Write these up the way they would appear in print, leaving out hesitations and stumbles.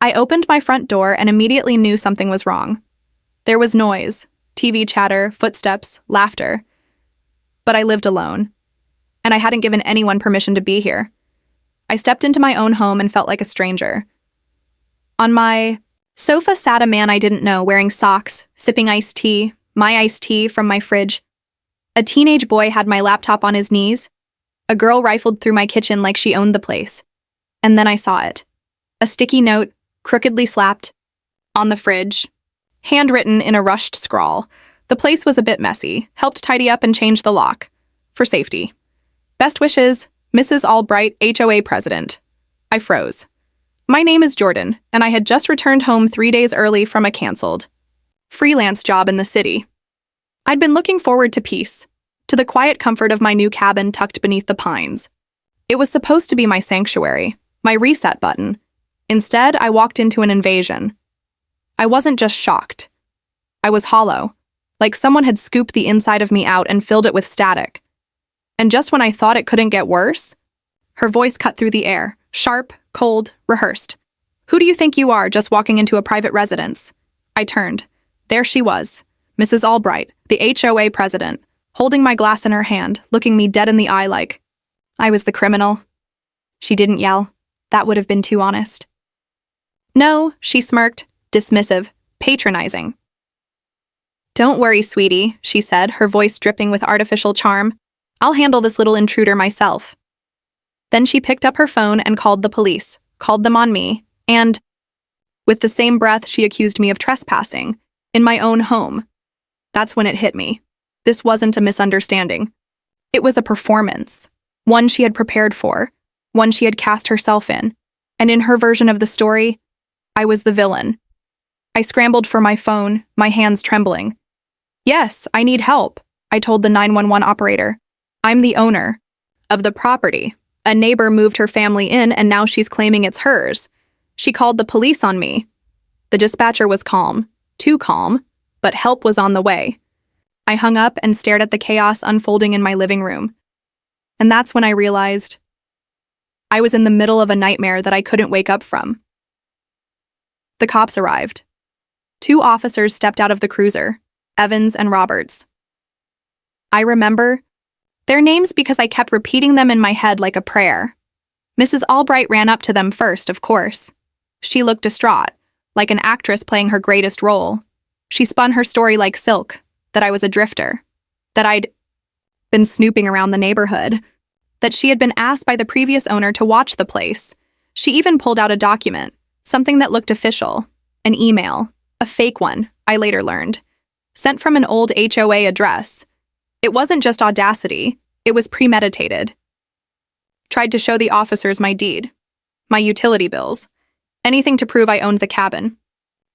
I opened my front door and immediately knew something was wrong. There was noise, TV chatter, footsteps, laughter. But I lived alone, and I hadn't given anyone permission to be here. I stepped into my own home and felt like a stranger. On my sofa sat a man I didn't know, wearing socks, sipping iced tea, my iced tea from my fridge. A teenage boy had my laptop on his knees. A girl rifled through my kitchen like she owned the place. And then I saw it. A sticky note, crookedly slapped, on the fridge. Handwritten in a rushed scrawl. The place was a bit messy. Helped tidy up and change the lock. For safety. Best wishes, Mrs. Albright, HOA President. I froze. My name is Jordan, and I had just returned home 3 days early from a canceled freelance job in the city. I'd been looking forward to peace, to the quiet comfort of my new cabin tucked beneath the pines. It was supposed to be my sanctuary, my reset button. Instead, I walked into an invasion. I wasn't just shocked. I was hollow, like someone had scooped the inside of me out and filled it with static. And just when I thought it couldn't get worse, her voice cut through the air, sharp, cold, rehearsed. Who do you think you are, just walking into a private residence? I turned. There she was, Mrs. Albright, the HOA president, holding my glass in her hand, looking me dead in the eye like I was the criminal. She didn't yell. That would have been too honest. No, she smirked, dismissive, patronizing. Don't worry, sweetie, she said, her voice dripping with artificial charm. I'll handle this little intruder myself. Then she picked up her phone and called the police, called them on me, and, with the same breath, she accused me of trespassing, in my own home. That's when it hit me. This wasn't a misunderstanding. It was a performance, one she had prepared for, one she had cast herself in, and in her version of the story, I was the villain. I scrambled for my phone, my hands trembling. Yes, I need help, I told the 911 operator. I'm the owner of the property. A neighbor moved her family in and now she's claiming it's hers. She called the police on me. The dispatcher was calm, too calm, but help was on the way. I hung up and stared at the chaos unfolding in my living room. And that's when I realized I was in the middle of a nightmare that I couldn't wake up from. The cops arrived. 2 officers stepped out of the cruiser, Evans and Roberts. I remember their names because I kept repeating them in my head like a prayer. Mrs. Albright ran up to them first, of course. She looked distraught, like an actress playing her greatest role. She spun her story like silk, that I was a drifter, that I'd been snooping around the neighborhood, that she had been asked by the previous owner to watch the place. She even pulled out a document, something that looked official, an email, a fake one, I later learned, sent from an old HOA address. It wasn't just audacity, it was premeditated. Tried to show the officers my deed, my utility bills, anything to prove I owned the cabin.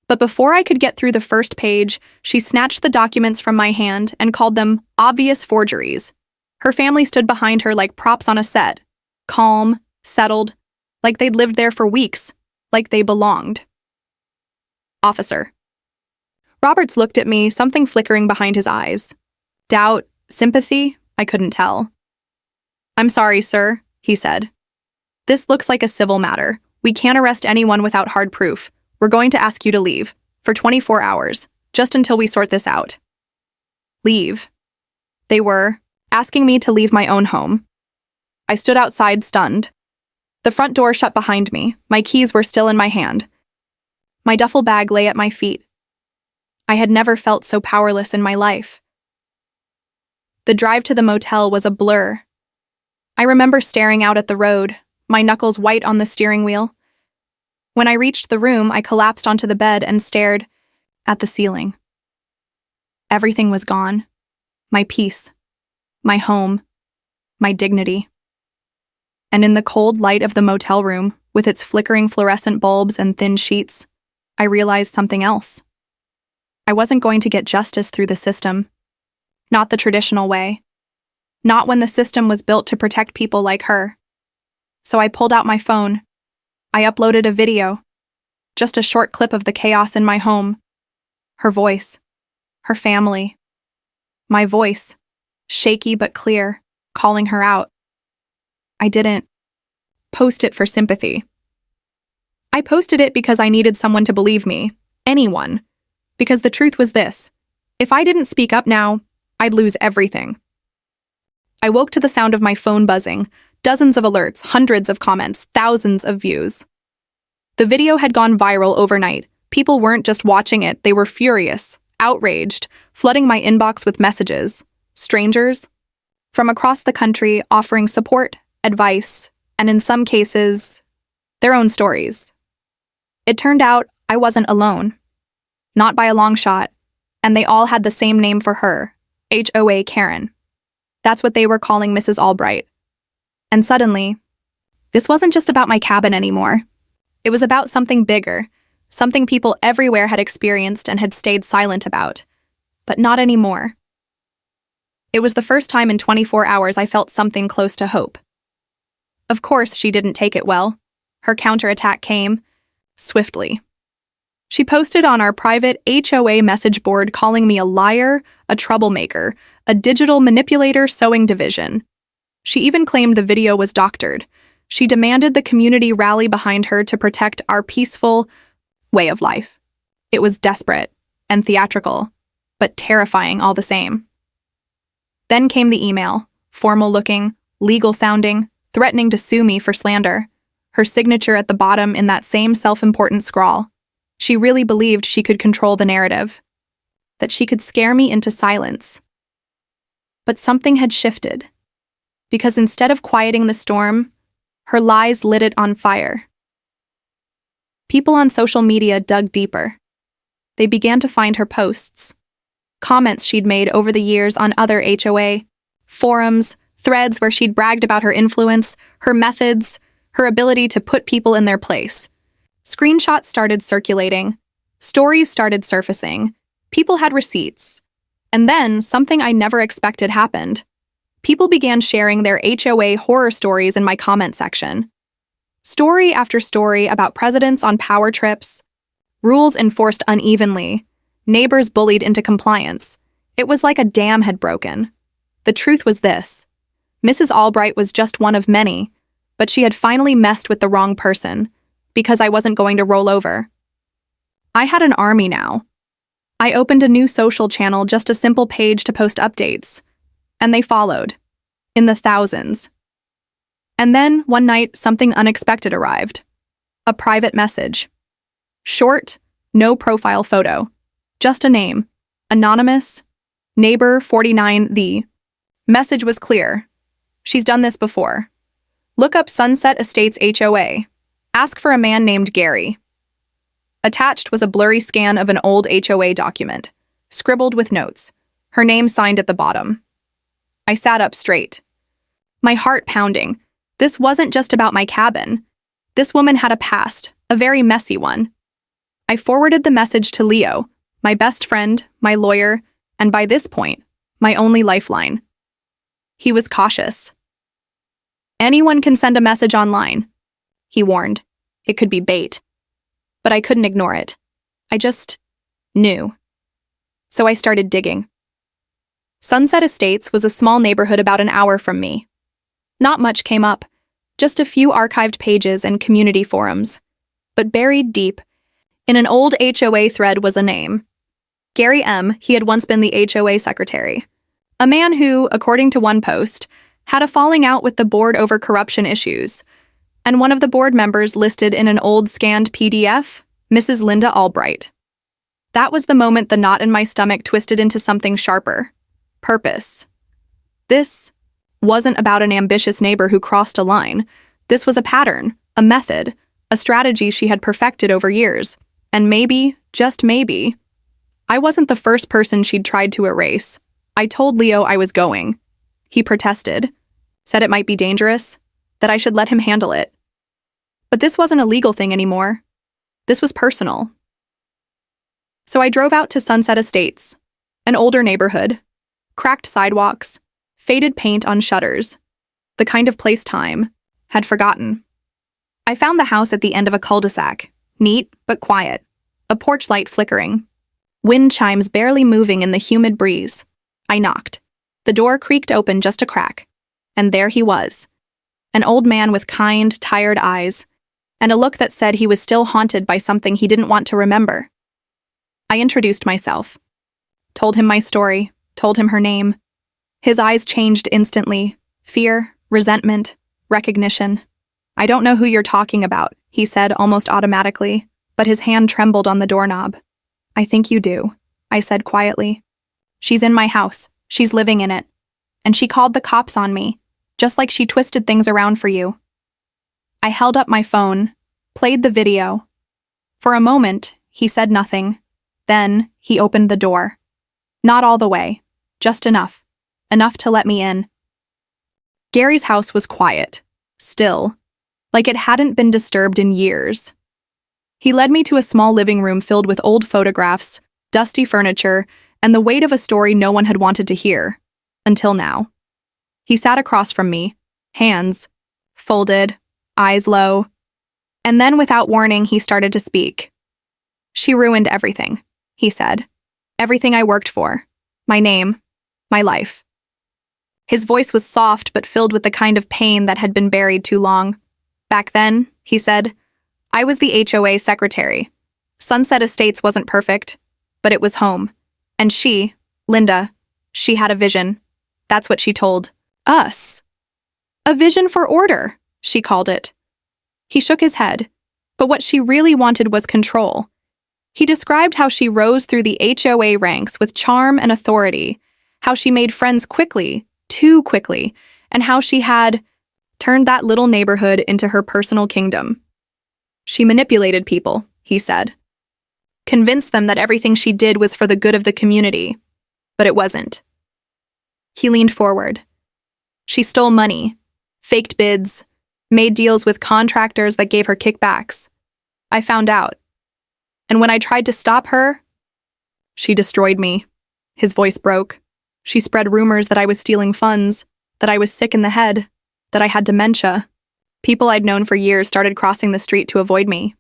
But before I could get through the first page, she snatched the documents from my hand and called them obvious forgeries. Her family stood behind her like props on a set, calm, settled, like they'd lived there for weeks, like they belonged. Officer. Roberts looked at me, something flickering behind his eyes. Doubt, sympathy, I couldn't tell. I'm sorry, sir, he said. This looks like a civil matter. We can't arrest anyone without hard proof. We're going to ask you to leave, for 24 hours, just until we sort this out. Leave. They were asking me to leave my own home. I stood outside, stunned. The front door shut behind me. My keys were still in my hand. My duffel bag lay at my feet. I had never felt so powerless in my life. The drive to the motel was a blur. I remember staring out at the road, my knuckles white on the steering wheel. When I reached the room, I collapsed onto the bed and stared at the ceiling. Everything was gone. My peace, my home, my dignity. And in the cold light of the motel room, with its flickering fluorescent bulbs and thin sheets, I realized something else. I wasn't going to get justice through the system. Not the traditional way. Not when the system was built to protect people like her. So I pulled out my phone. I uploaded a video. Just a short clip of the chaos in my home. Her voice. Her family. My voice. Shaky but clear, calling her out. I didn't post it for sympathy. I posted it because I needed someone to believe me. Anyone. Because the truth was this. If I didn't speak up now, I'd lose everything. I woke to the sound of my phone buzzing, dozens of alerts, hundreds of comments, thousands of views. The video had gone viral overnight. People weren't just watching it, they were furious, outraged, flooding my inbox with messages. Strangers from across the country offering support, advice, and in some cases, their own stories. It turned out I wasn't alone. Not by a long shot, and they all had the same name for her, HOA Karen. That's what they were calling Mrs. Albright. And suddenly, this wasn't just about my cabin anymore. It was about something bigger, something people everywhere had experienced and had stayed silent about. But not anymore. It was the first time in 24 hours I felt something close to hope. Of course, she didn't take it well. Her counterattack came swiftly. She posted on our private HOA message board calling me a liar, a troublemaker, a digital manipulator sewing division. She even claimed the video was doctored. She demanded the community rally behind her to protect our peaceful way of life. It was desperate and theatrical, but terrifying all the same. Then came the email, formal-looking, legal-sounding, threatening to sue me for slander. Her signature at the bottom in that same self-important scrawl. She really believed she could control the narrative, that she could scare me into silence. But something had shifted, because instead of quieting the storm, her lies lit it on fire. People on social media dug deeper. They began to find her posts, comments she'd made over the years on other HOA, forums, threads where she'd bragged about her influence, her methods, her ability to put people in their place. Screenshots started circulating. Stories started surfacing. People had receipts. And then, something I never expected happened. People began sharing their HOA horror stories in my comment section. Story after story about presidents on power trips, rules enforced unevenly, neighbors bullied into compliance. It was like a dam had broken. The truth was this. Mrs. Albright was just one of many, but she had finally messed with the wrong person, because I wasn't going to roll over. I had an army now. I opened a new social channel, just a simple page to post updates, and they followed, in the thousands. And then, one night, something unexpected arrived. A private message. Short, no profile photo. Just a name. Anonymous. Neighbor 49 The message was clear. She's done this before. Look up Sunset Estates HOA. Ask for a man named Gary. Attached was a blurry scan of an old HOA document, scribbled with notes, her name signed at the bottom. I sat up straight. My heart pounding. This wasn't just about my cabin. This woman had a past, a very messy one. I forwarded the message to Leo, my best friend, my lawyer, and by this point, my only lifeline. He was cautious. Anyone can send a message online, he warned. It could be bait. But I couldn't ignore it. I just knew. So I started digging. Sunset Estates was a small neighborhood about an hour from me. Not much came up, just a few archived pages and community forums. But buried deep, in an old HOA thread was a name. Gary M. He had once been the HOA secretary. A man who, according to one post, had a falling out with the board over corruption issues. And one of the board members listed in an old scanned PDF, Mrs. Linda Albright. That was the moment the knot in my stomach twisted into something sharper. Purpose. This wasn't about an ambitious neighbor who crossed a line. This was a pattern, a method, a strategy she had perfected over years. And maybe, just maybe, I wasn't the first person she'd tried to erase. I told Leo I was going. He protested, said it might be dangerous, that I should let him handle it. But this wasn't a legal thing anymore. This was personal. So I drove out to Sunset Estates, an older neighborhood, cracked sidewalks, faded paint on shutters, the kind of place time had forgotten. I found the house at the end of a cul-de-sac, neat but quiet, a porch light flickering, wind chimes barely moving in the humid breeze. I knocked. The door creaked open just a crack, and there he was, an old man with kind, tired eyes, and a look that said he was still haunted by something he didn't want to remember. I introduced myself, told him my story, told him her name. His eyes changed instantly. Fear, resentment, recognition. "I don't know who you're talking about," he said almost automatically, but his hand trembled on the doorknob. "I think you do," I said quietly. "She's in my house. She's living in it. And she called the cops on me, just like she twisted things around for you." I held up my phone, played the video. For a moment, he said nothing. Then, he opened the door. Not all the way, just enough. Enough to let me in. Gary's house was quiet, still, like it hadn't been disturbed in years. He led me to a small living room filled with old photographs, dusty furniture, and the weight of a story no one had wanted to hear, until now. He sat across from me, hands folded, eyes low, and then without warning he started to speak. "She ruined everything," he said. "Everything I worked for. My name. My life." His voice was soft but filled with the kind of pain that had been buried too long. "Back then," he said, "I was the HOA secretary. Sunset Estates wasn't perfect, but it was home. And she, Linda, she had a vision. That's what she told us. A vision for order, she called it." He shook his head, but what she really wanted was control. He described how she rose through the HOA ranks with charm and authority, how she made friends quickly, too quickly, and how she had turned that little neighborhood into her personal kingdom. She manipulated people, he said. Convinced them that everything she did was for the good of the community, but it wasn't. He leaned forward. She stole money, faked bids, made deals with contractors that gave her kickbacks. I found out. And when I tried to stop her, she destroyed me. His voice broke. She spread rumors that I was stealing funds, that I was sick in the head, that I had dementia. People I'd known for years started crossing the street to avoid me.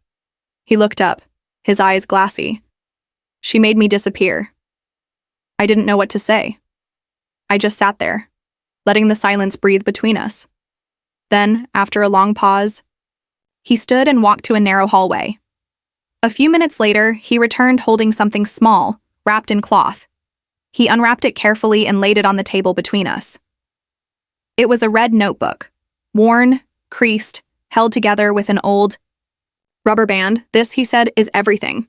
He looked up, his eyes glassy. She made me disappear. I didn't know what to say. I just sat there, letting the silence breathe between us. Then, after a long pause, he stood and walked to a narrow hallway. A few minutes later, he returned holding something small, wrapped in cloth. He unwrapped it carefully and laid it on the table between us. It was a red notebook, worn, creased, held together with an old rubber band. "This," he said, "is everything."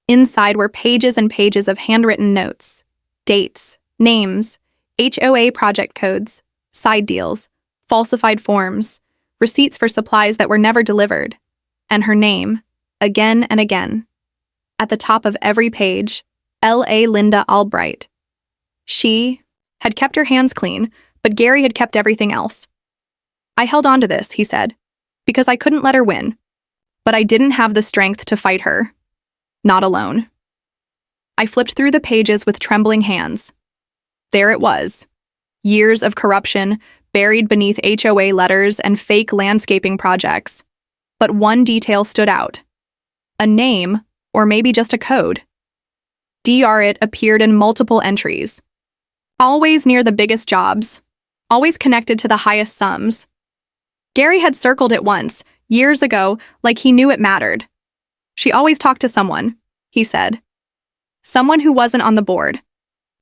Inside were pages and pages of handwritten notes, dates, names, HOA project codes, side deals, falsified forms, receipts for supplies that were never delivered, and her name, again and again. At the top of every page, L.A. Linda Albright. She had kept her hands clean, but Gary had kept everything else. "I held on to this," he said, "because I couldn't let her win. But I didn't have the strength to fight her. Not alone." I flipped through the pages with trembling hands. There it was. Years of corruption, buried beneath HOA letters and fake landscaping projects. But one detail stood out. A name, or maybe just a code. Dr. It appeared in multiple entries. Always near the biggest jobs. Always connected to the highest sums. Gary had circled it once, years ago, like he knew it mattered. "She always talked to someone," he said. "Someone who wasn't on the board.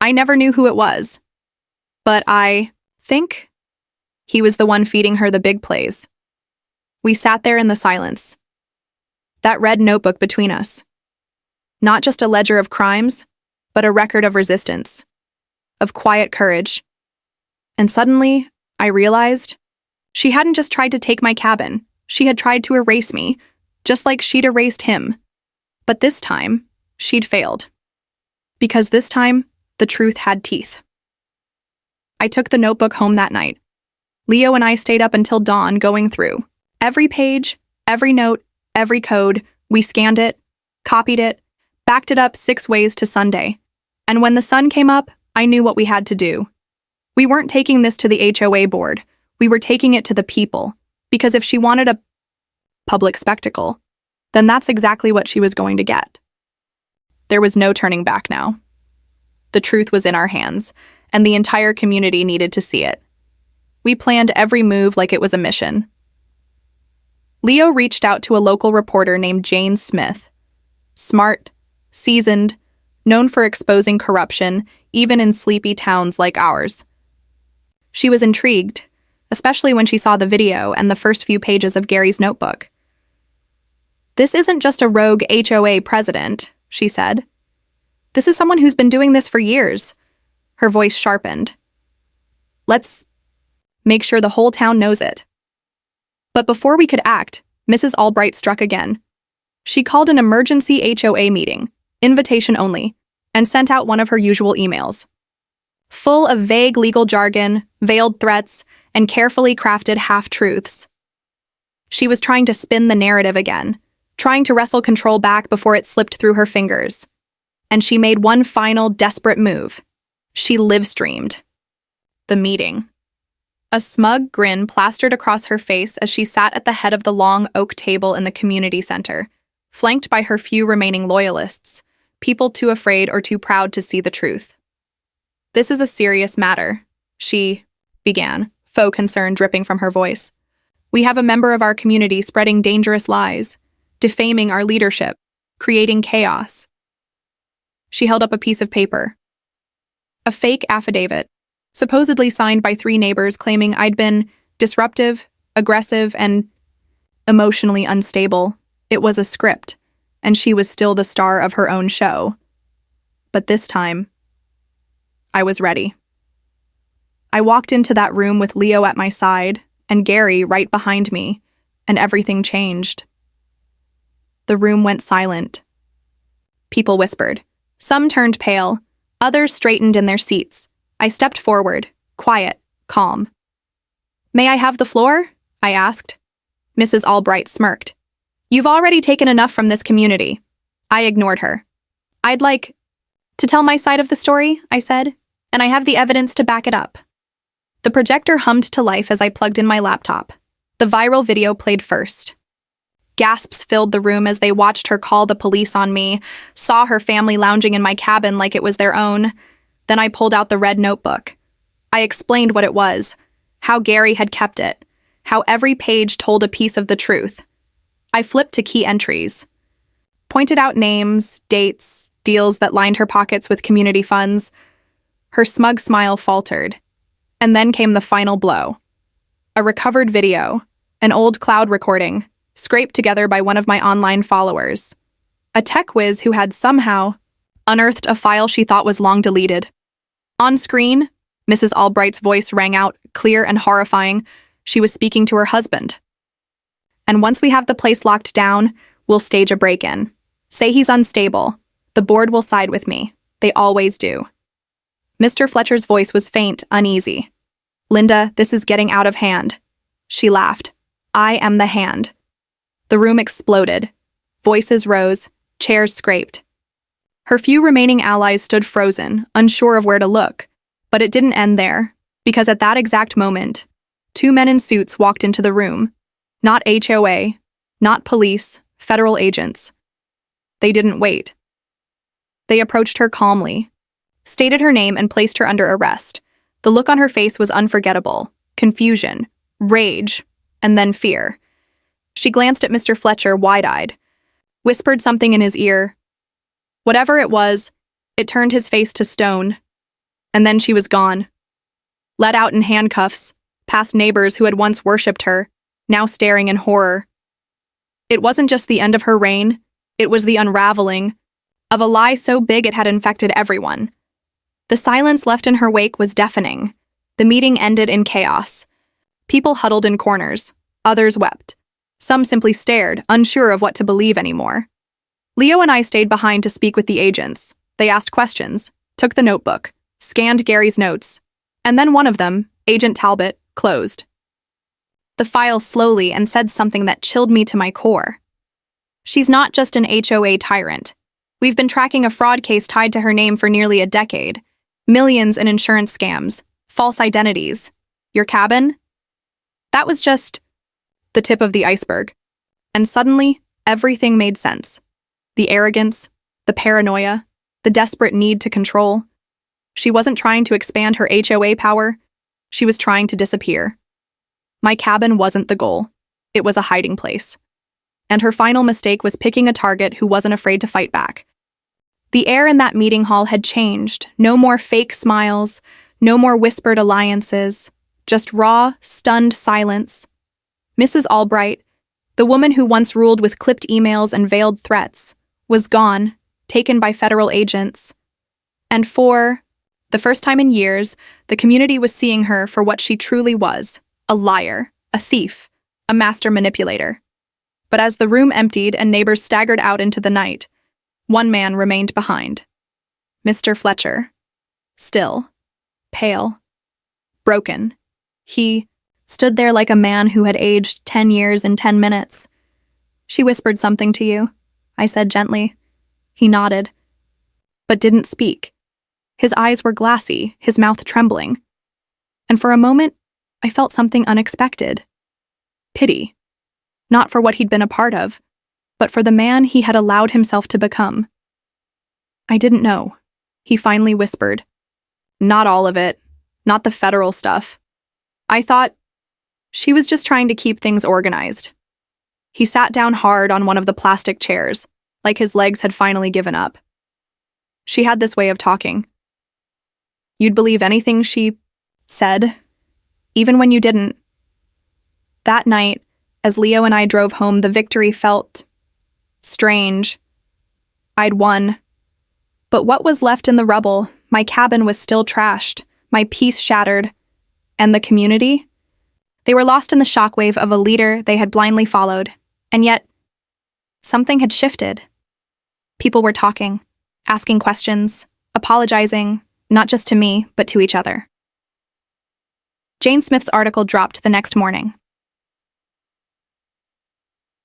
I never knew who it was. But I think he was the one feeding her the big plays." We sat there in the silence. That red notebook between us. Not just a ledger of crimes, but a record of resistance, of quiet courage. And suddenly, I realized she hadn't just tried to take my cabin. She had tried to erase me, just like she'd erased him. But this time, she'd failed. Because this time, the truth had teeth. I took the notebook home that night. Leo and I stayed up until dawn going through every page, every note, every code. We scanned it, copied it, backed it up 6 ways to Sunday. And when the sun came up, I knew what we had to do. We weren't taking this to the HOA board. We were taking it to the people. Because if she wanted a public spectacle, then that's exactly what she was going to get. There was no turning back now. The truth was in our hands, and the entire community needed to see it. We planned every move like it was a mission. Leo reached out to a local reporter named Jane Smith. Smart, seasoned, known for exposing corruption, even in sleepy towns like ours. She was intrigued, especially when she saw the video and the first few pages of Gary's notebook. "This isn't just a rogue HOA president," she said. "This is someone who's been doing this for years." Her voice sharpened. "Let's make sure the whole town knows it." But before we could act, Mrs. Albright struck again. She called an emergency HOA meeting, invitation only, and sent out one of her usual emails. Full of vague legal jargon, veiled threats, and carefully crafted half-truths. She was trying to spin the narrative again, trying to wrestle control back before it slipped through her fingers. And she made one final desperate move. She live-streamed the meeting. A smug grin plastered across her face as she sat at the head of the long oak table in the community center, flanked by her few remaining loyalists, people too afraid or too proud to see the truth. "This is a serious matter," she began, faux concern dripping from her voice. "We have a member of our community spreading dangerous lies, defaming our leadership, creating chaos." She held up a piece of paper. A fake affidavit, supposedly signed by 3 neighbors claiming I'd been disruptive, aggressive, and emotionally unstable. It was a script, and she was still the star of her own show. But this time, I was ready. I walked into that room with Leo at my side and Gary right behind me, and everything changed. The room went silent. People whispered. Some turned pale, others straightened in their seats. I stepped forward, quiet, calm. "May I have the floor?" I asked. Mrs. Albright smirked. "You've already taken enough from this community." I ignored her. "I'd like to tell my side of the story," I said, "and I have the evidence to back it up." The projector hummed to life as I plugged in my laptop. The viral video played first. Gasps filled the room as they watched her call the police on me, saw her family lounging in my cabin like it was their own. Then I pulled out the red notebook. I explained what it was, how Gary had kept it, how every page told a piece of the truth. I flipped to key entries, pointed out names, dates, deals that lined her pockets with community funds. Her smug smile faltered. And then came the final blow. A recovered video, an old cloud recording, scraped together by one of my online followers. A tech whiz who had somehow unearthed a file she thought was long deleted. On screen, Mrs. Albright's voice rang out, clear and horrifying. She was speaking to her husband. "And once we have the place locked down, we'll stage a break-in. Say he's unstable. The board will side with me. They always do." Mr. Fletcher's voice was faint, uneasy. "Linda, this is getting out of hand." She laughed. "I am the hand." The room exploded. Voices rose, chairs scraped. Her few remaining allies stood frozen, unsure of where to look. But it didn't end there, because at that exact moment, 2 men in suits walked into the room. Not HOA, not police, federal agents. They didn't wait. They approached her calmly, stated her name, and placed her under arrest. The look on her face was unforgettable. Confusion, rage, and then fear. She glanced at Mr. Fletcher wide-eyed, whispered something in his ear. Whatever it was, it turned his face to stone. And then she was gone. Let out in handcuffs, past neighbors who had once worshipped her, now staring in horror. It wasn't just the end of her reign, it was the unraveling of a lie so big it had infected everyone. The silence left in her wake was deafening. The meeting ended in chaos. People huddled in corners. Others wept. Some simply stared, unsure of what to believe anymore. Leo and I stayed behind to speak with the agents. They asked questions, took the notebook, scanned Gary's notes, and then one of them, Agent Talbot, closed the file slowly and said something that chilled me to my core. "She's not just an HOA tyrant. We've been tracking a fraud case tied to her name for nearly a decade. Millions in insurance scams, false identities. Your cabin? That was just the tip of the iceberg." And suddenly, everything made sense. The arrogance, the paranoia, the desperate need to control. She wasn't trying to expand her HOA power. She was trying to disappear. My cabin wasn't the goal. It was a hiding place. And her final mistake was picking a target who wasn't afraid to fight back. The air in that meeting hall had changed. No more fake smiles, no more whispered alliances, just raw, stunned silence. Mrs. Albright, the woman who once ruled with clipped emails and veiled threats, was gone, taken by federal agents. And for the first time in years, the community was seeing her for what she truly was, a liar, a thief, a master manipulator. But as the room emptied and neighbors staggered out into the night, one man remained behind. Mr. Fletcher. Still, pale, broken. He stood there like a man who had aged 10 years in 10 minutes. "She whispered something to you," I said gently. He nodded, but didn't speak. His eyes were glassy, his mouth trembling. And for a moment, I felt something unexpected. Pity. Not for what he'd been a part of, but for the man he had allowed himself to become. "I didn't know," he finally whispered. "Not all of it. Not the federal stuff. I thought she was just trying to keep things organized." He sat down hard on one of the plastic chairs, like his legs had finally given up. "She had this way of talking. You'd believe anything she said, even when you didn't." That night, as Leo and I drove home, the victory felt strange. I'd won. But what was left in the rubble? My cabin was still trashed, my peace shattered. And the community? They were lost in the shockwave of a leader they had blindly followed. And yet, something had shifted. People were talking, asking questions, apologizing, not just to me, but to each other. Jane Smith's article dropped the next morning.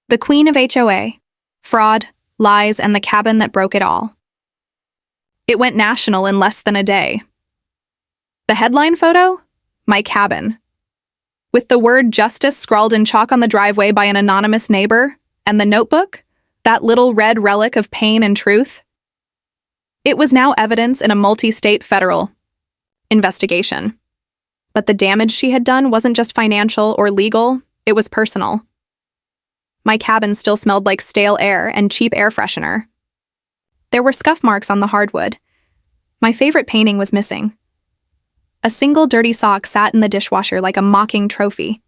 The Queen of HOA, Fraud, Lies, and the Cabin That Broke It All. It went national in less than a day. The headline photo? My cabin. With the word justice scrawled in chalk on the driveway by an anonymous neighbor, and the notebook, that little red relic of pain and truth. It was now evidence in a multi-state federal investigation. But the damage she had done wasn't just financial or legal, it was personal. My cabin still smelled like stale air and cheap air freshener. There were scuff marks on the hardwood. My favorite painting was missing. A single dirty sock sat in the dishwasher like a mocking trophy.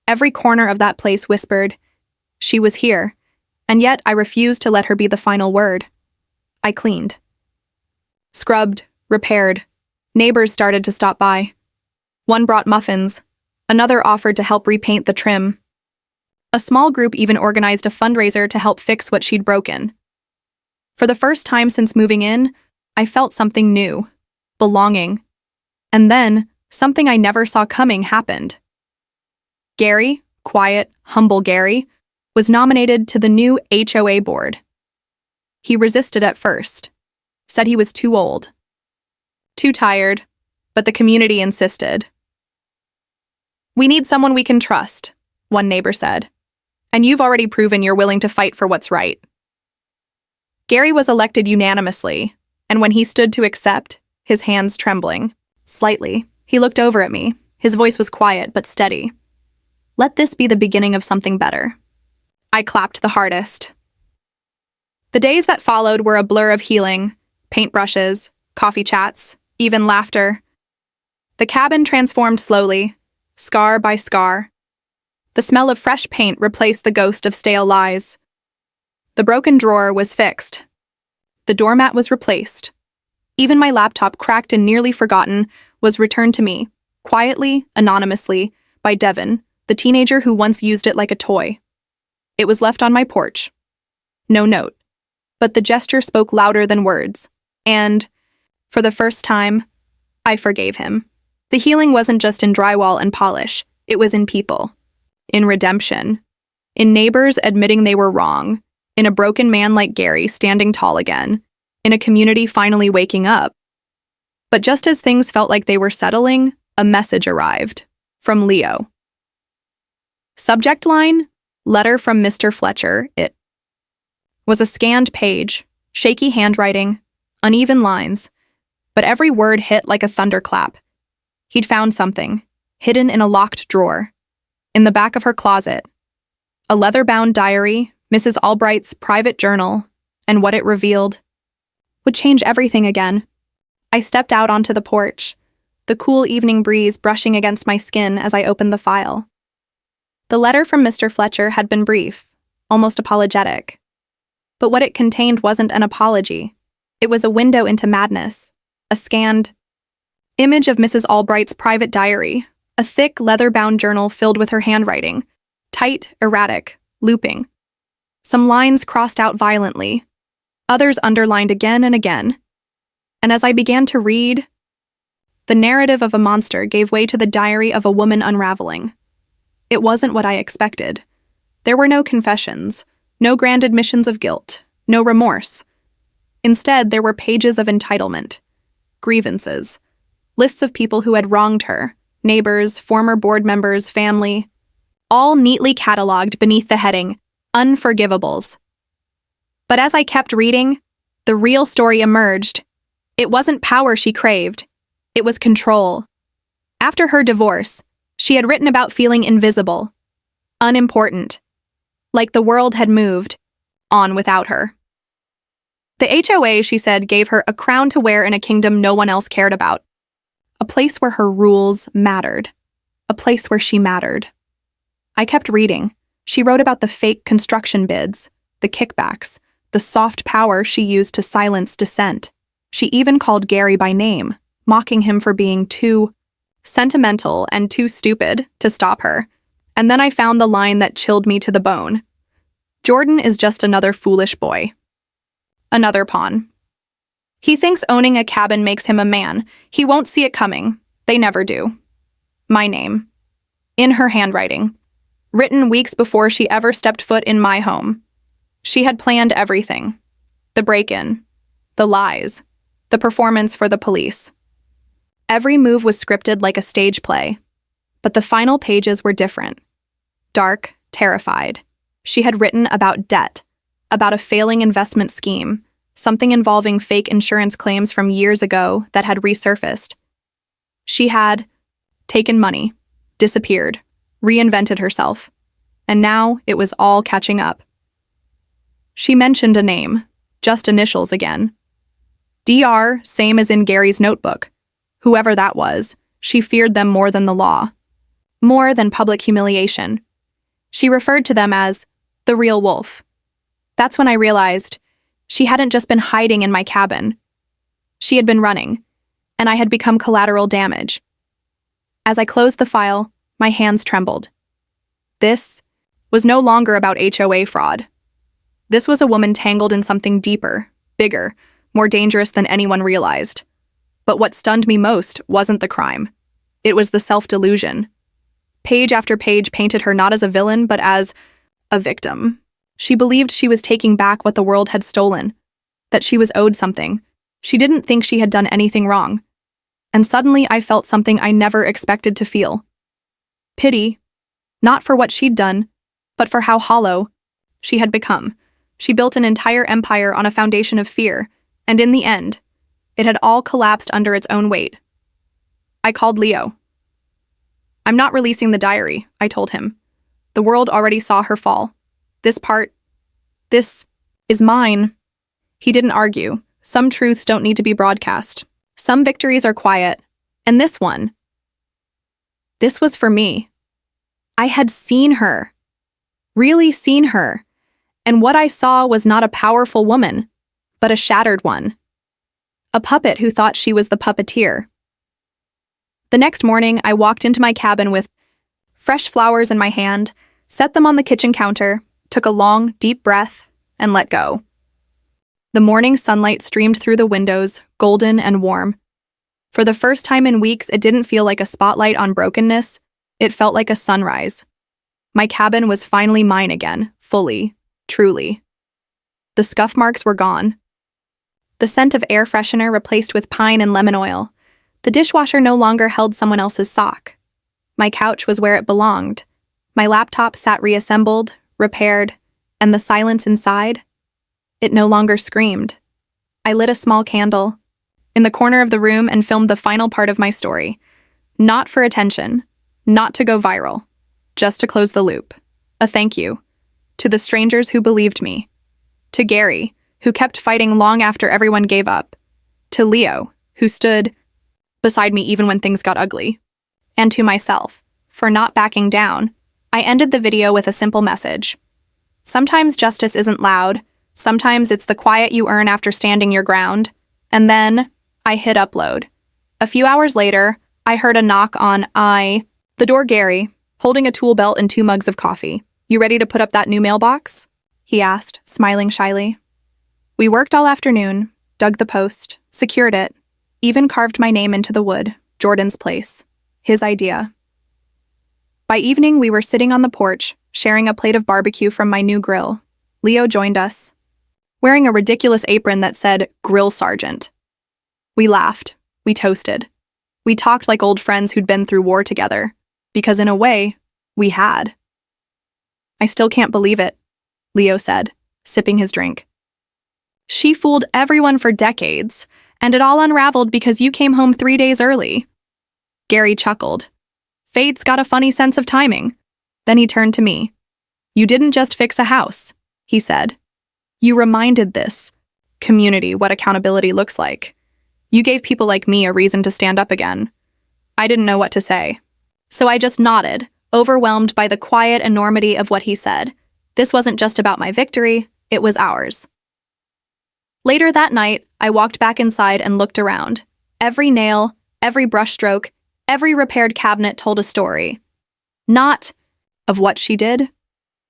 Every corner of that place whispered, she was here, and yet I refused to let her be the final word. I cleaned. Scrubbed, repaired. Neighbors started to stop by. One brought muffins. Another offered to help repaint the trim. A small group even organized a fundraiser to help fix what she'd broken. For the first time since moving in, I felt something new, belonging. And then, something I never saw coming happened. Gary, quiet, humble Gary, was nominated to the new HOA board. He resisted at first, said he was too old, too tired, but the community insisted. "We need someone we can trust," one neighbor said, "and you've already proven you're willing to fight for what's right." Gary was elected unanimously, and when he stood to accept, his hands trembling, slightly, he looked over at me. His voice was quiet but steady. "Let this be the beginning of something better." I clapped the hardest. The days that followed were a blur of healing, paintbrushes, coffee chats, even laughter. The cabin transformed slowly, scar by scar. The smell of fresh paint replaced the ghost of stale lies. The broken drawer was fixed. The doormat was replaced. Even my laptop, cracked and nearly forgotten, was returned to me, quietly, anonymously, by Devin, the teenager who once used it like a toy. It was left on my porch. No note. But the gesture spoke louder than words. And, for the first time, I forgave him. The healing wasn't just in drywall and polish. It was in people. In redemption. In neighbors admitting they were wrong. In a broken man like Gary standing tall again. In a community finally waking up. But just as things felt like they were settling, a message arrived. From Leo. Subject line, letter from Mr. Fletcher. It was a scanned page, shaky handwriting, uneven lines, but every word hit like a thunderclap. He'd found something, hidden in a locked drawer, in the back of her closet, A leather-bound diary, Mrs. Albright's private journal, and what it revealed would change everything again. I stepped out onto the porch, the cool evening breeze brushing against my skin as I opened the file. The letter from Mr. Fletcher had been brief, almost apologetic. But what it contained wasn't an apology. It was a window into madness, a scanned image of Mrs. Albright's private diary, a thick, leather-bound journal filled with her handwriting, tight, erratic, looping. Some lines crossed out violently, others underlined again and again. And as I began to read, the narrative of a monster gave way to the diary of a woman unraveling. It wasn't what I expected. There were no confessions, no grand admissions of guilt, no remorse. Instead, there were pages of entitlement, grievances, lists of people who had wronged her, neighbors, former board members, family, all neatly cataloged beneath the heading, Unforgivables. But as I kept reading, the real story emerged. It wasn't power she craved. It was control. After her divorce, she had written about feeling invisible, unimportant, like the world had moved on without her. The HOA, she said, gave her a crown to wear in a kingdom no one else cared about. A place where her rules mattered. A place where she mattered. I kept reading. She wrote about the fake construction bids, the kickbacks, the soft power she used to silence dissent. She even called Gary by name, mocking him for being too sentimental and too stupid to stop her. And then I found the line that chilled me to the bone. Jordan is just another foolish boy. Another pawn. He thinks owning a cabin makes him a man. He won't see it coming. They never do. My name. In her handwriting. Written weeks before she ever stepped foot in my home. She had planned everything. The break-in. The lies. The performance for the police. Every move was scripted like a stage play. But the final pages were different. Dark, terrified. She had written about debt, about a failing investment scheme, something involving fake insurance claims from years ago that had resurfaced. She had taken money, disappeared, reinvented herself, and now it was all catching up. She mentioned a name, just initials again. DR, same as in Gary's notebook. Whoever that was, she feared them more than the law, more than public humiliation. She referred to them as the real wolf. That's when I realized she hadn't just been hiding in my cabin. She had been running, and I had become collateral damage. As I closed the file, my hands trembled. This was no longer about HOA fraud. This was a woman tangled in something deeper, bigger, more dangerous than anyone realized. But what stunned me most wasn't the crime. It was the self-delusion. Page after page painted her not as a villain, but as a victim. She believed she was taking back what the world had stolen, that she was owed something. She didn't think she had done anything wrong. And suddenly I felt something I never expected to feel. Pity, not for what she'd done, but for how hollow she had become. She built an entire empire on a foundation of fear, and in the end, it had all collapsed under its own weight. I called Leo. I'm not releasing the diary, I told him. The world already saw her fall. This is mine. He didn't argue. Some truths don't need to be broadcast. Some victories are quiet. And this was for me. I had seen her. Really seen her. And what I saw was not a powerful woman, but a shattered one. A puppet who thought she was the puppeteer. The next morning, I walked into my cabin with fresh flowers in my hand, set them on the kitchen counter, took a long, deep breath, and let go. The morning sunlight streamed through the windows, golden and warm. For the first time in weeks, it didn't feel like a spotlight on brokenness. It felt like a sunrise. My cabin was finally mine again, fully, truly. The scuff marks were gone. The scent of air freshener replaced with pine and lemon oil. The dishwasher no longer held someone else's sock. My couch was where it belonged. My laptop sat reassembled, repaired, and the silence inside, it no longer screamed. I lit a small candle in the corner of the room and filmed the final part of my story. Not for attention, not to go viral, just to close the loop. A thank you To the strangers who believed me. To Gary, who kept fighting long after everyone gave up. To Leo, who stood beside me even when things got ugly. And to myself, for not backing down, I ended the video with a simple message. Sometimes justice isn't loud, sometimes it's the quiet you earn after standing your ground. And then I hit upload. A few hours later, I heard a knock on the door. Gary, holding a tool belt and 2 mugs of coffee. "You ready to put up that new mailbox?" he asked, smiling shyly. We worked all afternoon, dug the post, secured it, even carved my name into the wood, Jordan's place, his idea. By evening, we were sitting on the porch, sharing a plate of barbecue from my new grill. Leo joined us, wearing a ridiculous apron that said Grill Sergeant. We laughed, we toasted. We talked like old friends who'd been through war together, because in a way, we had. "I still can't believe it," Leo said, sipping his drink. "She fooled everyone for decades, and it all unraveled because you came home 3 days early." Gary chuckled. "Fate's got a funny sense of timing." Then he turned to me. "You didn't just fix a house," he said. "You reminded this community what accountability looks like. You gave people like me a reason to stand up again." I didn't know what to say, so I just nodded, overwhelmed by the quiet enormity of what he said. This wasn't just about my victory, it was ours. Later that night, I walked back inside and looked around. Every nail, every brushstroke, every repaired cabinet told a story. Not of what she did,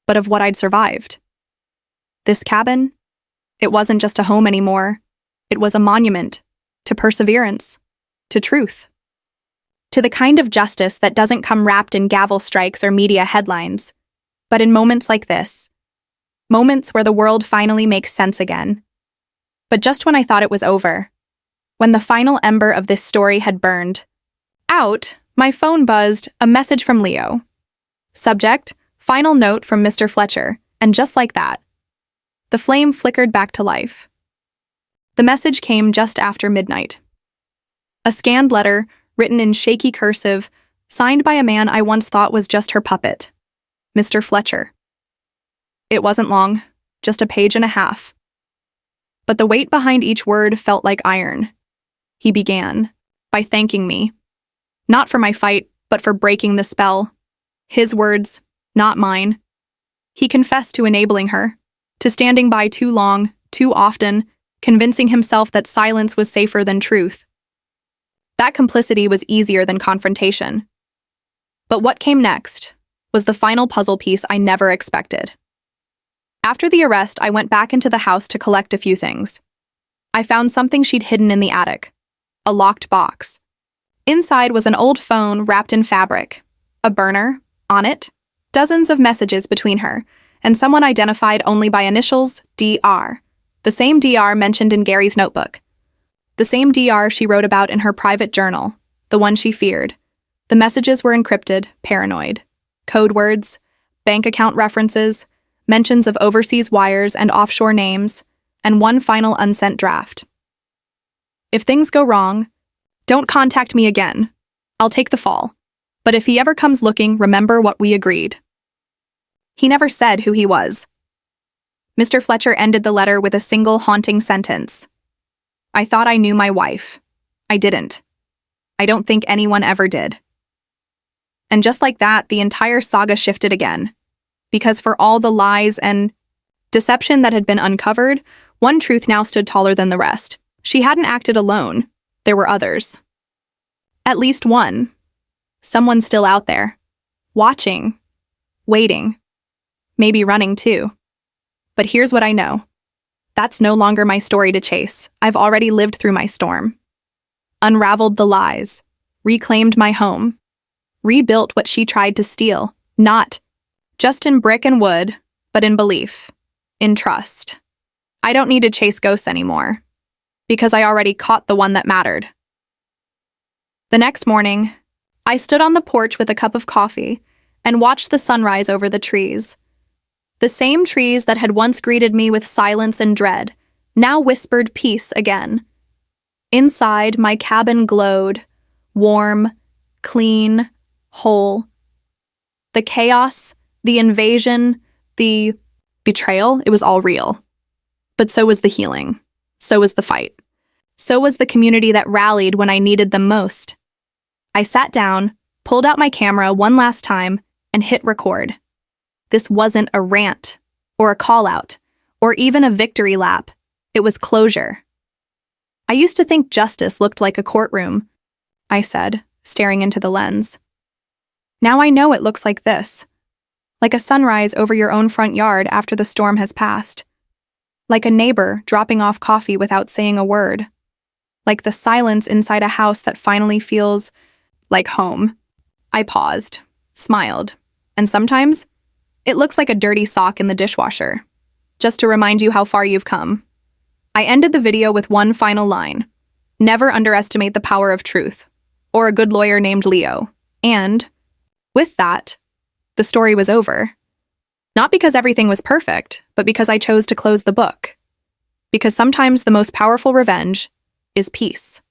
but of what I'd survived. This cabin, it wasn't just a home anymore. It was a monument to perseverance, to truth, to the kind of justice that doesn't come wrapped in gavel strikes or media headlines, but in moments like this, moments where the world finally makes sense again. But just when I thought it was over, when the final ember of this story had burned out, my phone buzzed, a message from Leo. Subject, final note from Mr. Fletcher, and just like that, the flame flickered back to life. The message came just after midnight. A scanned letter, written in shaky cursive, signed by a man I once thought was just her puppet, Mr. Fletcher. It wasn't long, just a page and a half. But the weight behind each word felt like iron. He began by thanking me, not for my fight, but for breaking the spell. His words, not mine. He confessed to enabling her, to standing by too long, too often, convincing himself that silence was safer than truth. That complicity was easier than confrontation. But what came next was the final puzzle piece I never expected. After the arrest, I went back into the house to collect a few things. I found something she'd hidden in the attic, a locked box. Inside was an old phone wrapped in fabric, a burner, on it, dozens of messages between her, and someone identified only by initials DR, the same DR mentioned in Gary's notebook. The same DR she wrote about in her private journal, the one she feared. The messages were encrypted, paranoid. Code words, bank account references, mentions of overseas wires and offshore names, and one final unsent draft. "If things go wrong, don't contact me again. I'll take the fall. But if he ever comes looking, remember what we agreed." He never said who he was. Mr. Fletcher ended the letter with a single haunting sentence. "I thought I knew my wife. I didn't. I don't think anyone ever did." And just like that, the entire saga shifted again. Because for all the lies and deception that had been uncovered, one truth now stood taller than the rest. She hadn't acted alone. There were others. At least one. Someone still out there. Watching. Waiting. Maybe running too. But here's what I know. That's no longer my story to chase. I've already lived through my storm. Unraveled the lies. Reclaimed my home. Rebuilt what she tried to steal. Not just in brick and wood, but in belief. In trust. I don't need to chase ghosts anymore. Because I already caught the one that mattered. The next morning, I stood on the porch with a cup of coffee and watched the sunrise over the trees. The same trees that had once greeted me with silence and dread, now whispered peace again. Inside, my cabin glowed, warm, clean, whole. The chaos, the invasion, the Betrayal, it was all real. But so was the healing. So was the fight. So was the community that rallied when I needed them most. I sat down, pulled out my camera one last time, and hit record. This wasn't a rant, or a call-out, or even a victory lap. It was closure. I used to think justice looked like a courtroom, I said, staring into the lens. Now I know it looks like this. Like a sunrise over your own front yard after the storm has passed. Like a neighbor dropping off coffee without saying a word. Like the silence inside a house that finally feels like home. I paused, smiled, and sometimes it looks like a dirty sock in the dishwasher. Just to remind you how far you've come. I ended the video with one final line. Never underestimate the power of truth, or a good lawyer named Leo. And, with that, the story was over. Not because everything was perfect, but because I chose to close the book. Because sometimes the most powerful revenge is peace.